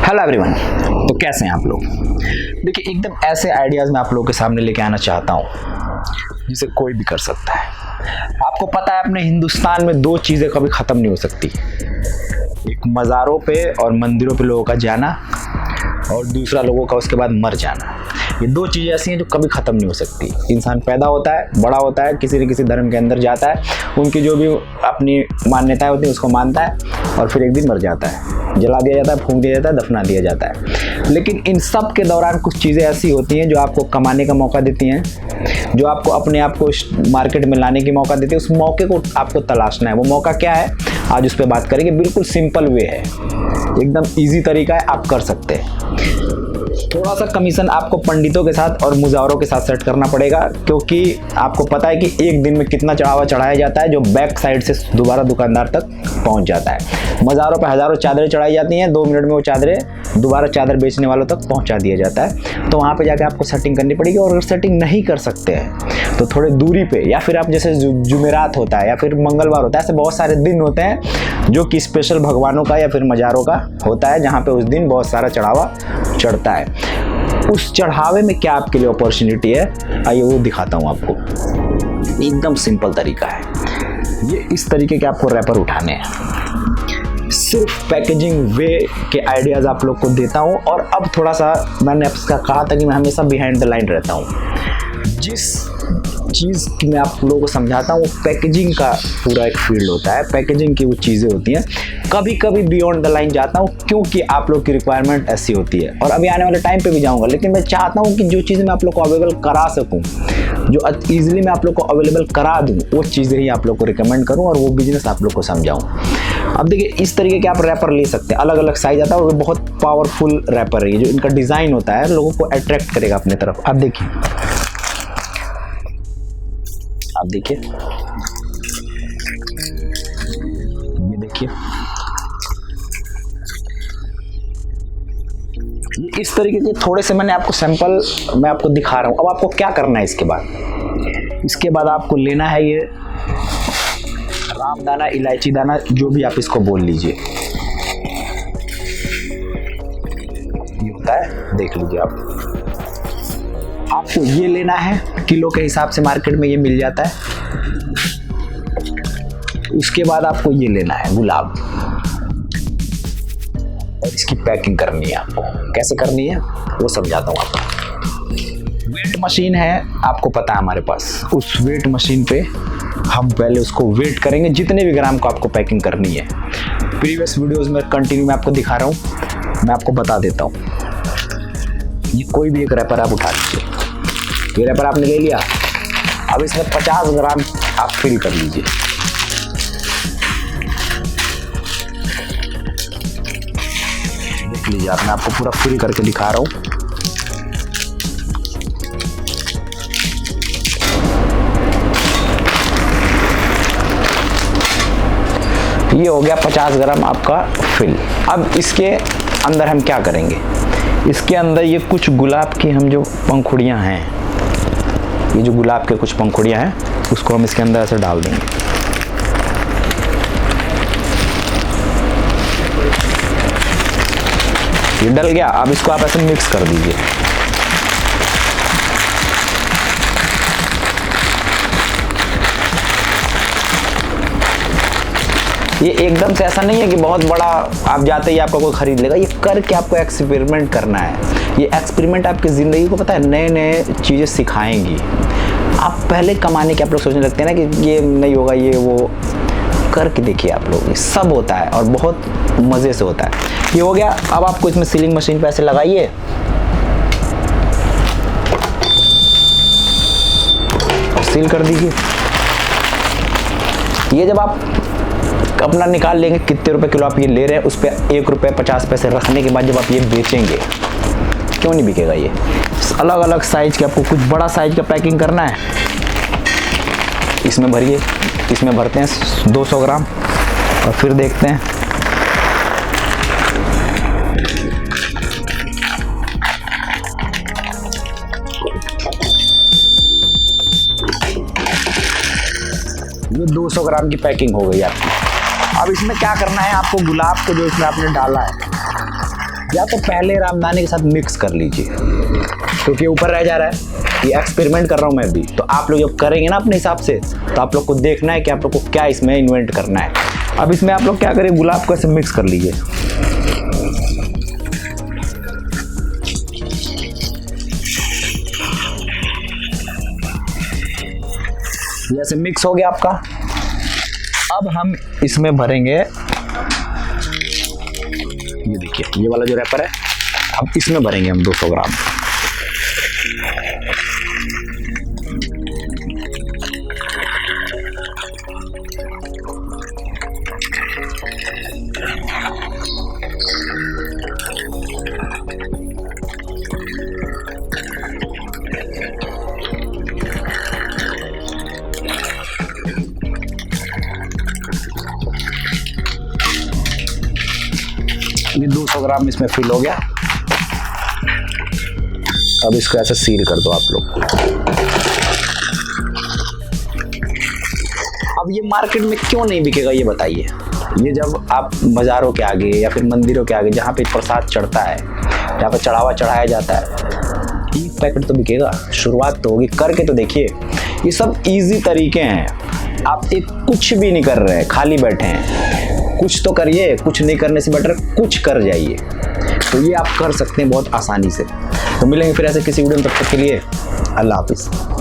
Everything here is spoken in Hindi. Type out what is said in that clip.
Hello everyone. तो कैसे हैं आप लोग? देखिए, एकदम ऐसे आइडियाज़ मैं आप लोगों के सामने लेके आना चाहता हूँ जिसे कोई भी कर सकता है। आपको पता है अपने हिंदुस्तान में दो चीज़ें कभी ख़त्म नहीं हो सकती, एक मज़ारों पे और मंदिरों पे लोगों का जाना और दूसरा लोगों का उसके बाद मर जाना। ये दो चीज़ें ऐसी हैं जो कभी ख़त्म नहीं हो सकती। इंसान पैदा होता है, बड़ा होता है, किसी न किसी धर्म के अंदर जाता है, उनकी जो भी अपनी मान्यताएं होती हैं उसको मानता है और फिर एक दिन मर जाता है, जला दिया जाता है, फूंक दिया जाता है, दफना दिया जाता है। लेकिन इन सब के दौरान कुछ चीज़ें ऐसी होती हैं जो आपको कमाने का मौका देती हैं, जो आपको अपने आप को मार्केट में लाने की मौका देती है। उस मौके को आपको तलाशना है। वो मौका क्या है, आज उस पर बात करेंगे। बिल्कुल सिंपल वे है, एकदम ईजी तरीका है, आप कर सकते हैं। थोड़ा सा कमीशन आपको पंडितों के साथ और मुजावरों के साथ सेट करना पड़ेगा, क्योंकि आपको पता है कि एक दिन में कितना चढ़ावा चढ़ाया जाता है जो बैक साइड से दोबारा दुकानदार तक पहुंच जाता है। मज़ारों पे हज़ारों चादरें चढ़ाई जाती हैं, 2 मिनट में वो चादरें दोबारा चादर बेचने वालों तक पहुंचा दिया जाता है। तो वहाँ पे जाके आपको सेटिंग करनी पड़ेगी, और अगर सेटिंग नहीं कर सकते हैं तो थोड़े दूरी पे, या फिर आप जैसे जुमेरात होता है या फिर मंगलवार होता है, ऐसे बहुत सारे दिन होते हैं जो कि स्पेशल भगवानों का या फिर मज़ारों का होता है, जहाँ पे उस दिन बहुत सारा चढ़ावा चढ़ता है। उस चढ़ावे में क्या आपके लिए अपॉर्चुनिटी है, आइए वो दिखाता हूँ आपको। एकदम सिंपल तरीका है ये। इस तरीके के आपको रैपर उठाने हैं। सिर्फ पैकेजिंग वे के आइडियाज़ आप लोग को देता हूँ। और अब थोड़ा सा मैंने आपका कहा था कि मैं हमेशा बिहाइंड द लाइन रहता हूँ। जिस चीज़ की मैं आप लोगों को समझाता हूँ वो पैकेजिंग का पूरा एक फील्ड होता है, पैकेजिंग की वो चीज़ें होती हैं। कभी कभी बियॉन्ड द लाइन जाता हूँ, क्योंकि आप लोग की रिक्वायरमेंट ऐसी होती है, और अभी आने वाले टाइम पे भी जाऊँगा। लेकिन मैं चाहता हूँ कि जो चीज़ें मैं आप लोग को अवेलेबल करा सकूँ, जो ईजिली मैं आप लोग को अवेलेबल करा दूँ, वो चीज़ें ही आप लोग को रिकमेंड करूँ और वो बिजनेस आप लोग को समझाऊँ। अब देखिए, इस तरीके के आप रैपर ले सकते हैं, अलग अलग साइज आता है, और बहुत पावरफुल रैपर है। जो इनका डिज़ाइन होता है लोगों को अट्रैक्ट करेगा अपने तरफ। अब देखिए, आप देखिए, ये देखिए, इस तरीके के थोड़े से मैंने आपको सैंपल मैं आपको दिखा रहा हूं। अब आपको क्या करना है इसके बाद आपको लेना है ये रामदाना, इलायची दाना, जो भी आप इसको बोल लीजिए, ये होता है, देख लीजिए आप। आपको ये लेना है, किलो के हिसाब से मार्केट में ये मिल जाता है। उसके बाद आपको ये लेना है गुलाब, और इसकी पैकिंग करनी है आपको। कैसे करनी है वो समझाता हूँ आपको। वेट मशीन है, आपको पता है हमारे पास। उस वेट मशीन पे हम पहले उसको वेट करेंगे, जितने भी ग्राम को आपको पैकिंग करनी है। प्रीवियस वीडियोस में कंटिन्यू मैं आपको दिखा रहा हूँ, मैं आपको बता देता हूँ। ये कोई भी एक रैपर आप उठा लीजिए, ये रैपर आपने ले लिया। अब इसमें 50 ग्राम आप फिल कर लीजिए। देख लीजिए आप, मैं आपको पूरा फिल करके दिखा रहा हूँ। ये हो गया 50 ग्राम आपका फिल। अब इसके अंदर हम क्या करेंगे, इसके अंदर ये कुछ गुलाब की हम जो पंखुड़ियाँ हैं, ये जो गुलाब के कुछ पंखुड़ियाँ हैं, उसको हम इसके अंदर ऐसे डाल देंगे। ये डल गया। अब इसको आप ऐसे मिक्स कर दीजिए। ये एकदम से ऐसा नहीं है कि बहुत बड़ा आप जाते ही आपका कोई खरीद लेगा। ये करके आपको एक्सपेरिमेंट करना है। ये एक्सपेरिमेंट आपकी ज़िंदगी को पता है नए नए चीज़ें सिखाएंगी। आप पहले कमाने के आप लोग सोचने लगते हैं ना कि ये नहीं होगा, ये वो, करके देखिए आप लोग, ये सब होता है और बहुत मज़े से होता है। ये हो गया। अब आपको इसमें सीलिंग मशीन पे ऐसे लगाइए और सील कर दीजिए। ये जब आप अपना निकाल लेंगे कितने रुपए किलो आप ये ले रहे हैं, उस पर 1 रुपये 50 पैसे रखने के बाद जब आप ये बेचेंगे, क्यों नहीं बिकेगा ये। अलग अलग साइज के आपको कुछ बड़ा साइज का पैकिंग करना है, इसमें भरिए। इसमें भरते हैं 200 ग्राम और फिर देखते हैं। ये 200 ग्राम की पैकिंग हो गई आपकी। अब इसमें क्या करना है, आपको गुलाब को जो इसमें आपने डाला है, या तो पहले रामदाने के साथ मिक्स कर लीजिए, क्योंकि ऊपर रह जा रहा है। ये एक्सपेरिमेंट कर रहा हूँ मैं भी, तो आप लोग जब करेंगे ना अपने हिसाब से, तो आप लोग को देखना है कि आप लोग को क्या इसमें इन्वेंट करना है। अब इसमें आप लोग क्या करें, गुलाब को ऐसे मिक्स कर लीजिए। जैसे मिक्स हो गया आपका। अब हम इसमें भरेंगे, ये देखिए ये वाला जो रैपर है, अब इसमें भरेंगे हम 200 ग्राम। ये 200 ग्राम इसमें फिल हो गया। अब इसको ऐसे सील कर दो आप लोग। अब ये मार्केट में क्यों नहीं बिकेगा ये बताइए। ये जब आप बाजारों के आगे या फिर मंदिरों के आगे जहाँ पे प्रसाद चढ़ता है, जहाँ पे चढ़ावा चढ़ाया जाता है, एक पैकेट तो बिकेगा। शुरुआत तो होगी, करके तो देखिए। ये सब इजी तरीके हैं। आप एक कुछ भी नहीं कर रहे हैं, खाली बैठे हैं, कुछ तो करिए। कुछ नहीं करने से बेटर कुछ कर जाइए। तो ये आप कर सकते हैं बहुत आसानी से। तो मिलेंगे फिर ऐसे किसी वीडियो में, तब तक के लिए अल्लाह हाफिज़।